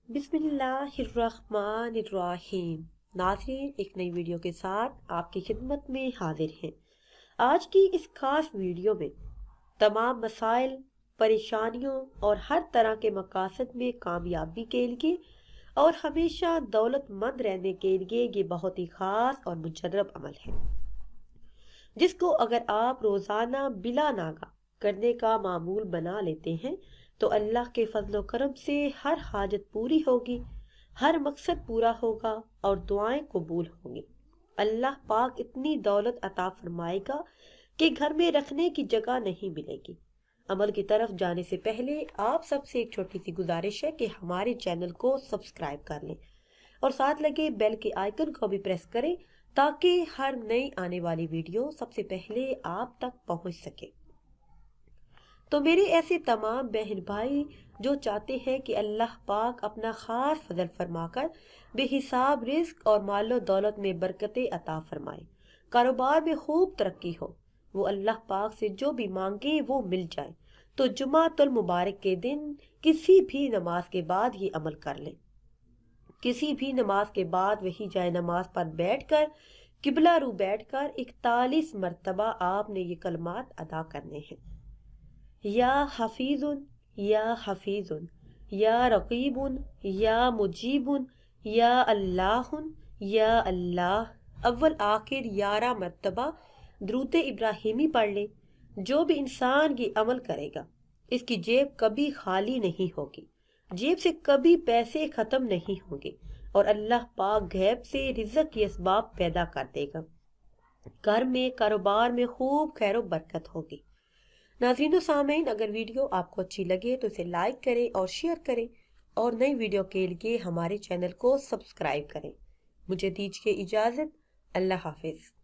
बिस्मिल्लाहिर्रहमानिर्रहीम। नाज़रीन, एक नई वीडियो के साथ आपकी खिदमत में हाजिर हैं। आज की इस खास वीडियो में तमाम मसाइल, परेशानियों और हर तरह के मकासद में कामयाबी के लिए और हमेशा दौलतमंद रहने के लिए ये बहुत ही खास और मुजर्रब अमल है, जिसको अगर आप रोज़ाना बिला नागा करने का मामूल बना लेते हैं तो अल्लाह के फजल करम से हर हाजत पूरी होगी, हर मकसद पूरा होगा और दुआएं कबूल होंगी। अल्लाह पाक इतनी दौलत अता फरमाएगा कि घर में रखने की जगह नहीं मिलेगी। अमल की तरफ जाने से पहले आप सबसे एक छोटी सी गुजारिश है कि हमारे चैनल को सब्सक्राइब कर लें और साथ लगे बेल के आइकन को भी प्रेस करें ताकि हर नई आने वाली वीडियो सबसे पहले आप तक पहुंच सके। तो मेरे ऐसे तमाम बहन भाई जो चाहते हैं कि अल्लाह पाक अपना खास फजल फरमाकर बेहिसाब रिस्क और मालो दौलत में बरकतें अता फरमाए, कारोबार में खूब तरक्की हो, वो अल्लाह पाक से जो भी मांगे वो मिल जाए, तो जुमातुल मुबारक के दिन किसी भी नमाज के बाद ये अमल कर लें। किसी भी नमाज के बाद वही जाए नमाज पर बैठकर किबला रू बैठकर 41 मरतबा आपने ये कलमात अदा करने हैं। या हफीजुन, या हफीजुन, या रकीबुन, या मुजीबुन, या अल्लाहुन, या अल्लाह। अव्वल आखिर 11 मरतबा दुरूद इब्राहिमी पढ़ ले। जो भी इंसान ये अमल करेगा इसकी जेब कभी खाली नहीं होगी, जेब से कभी पैसे खत्म नहीं होंगे और अल्लाह पाक गैब से रिज़्क़ के असबाब पैदा कर देगा। घर में कारोबार में खूब खैर बरकत होगी। नाज़रीन सामीन, अगर वीडियो आपको अच्छी लगे तो इसे लाइक करें और शेयर करें और नई वीडियो के लिए हमारे चैनल को सब्सक्राइब करें। मुझे दीजिए इजाज़त। अल्लाह हाफिज़।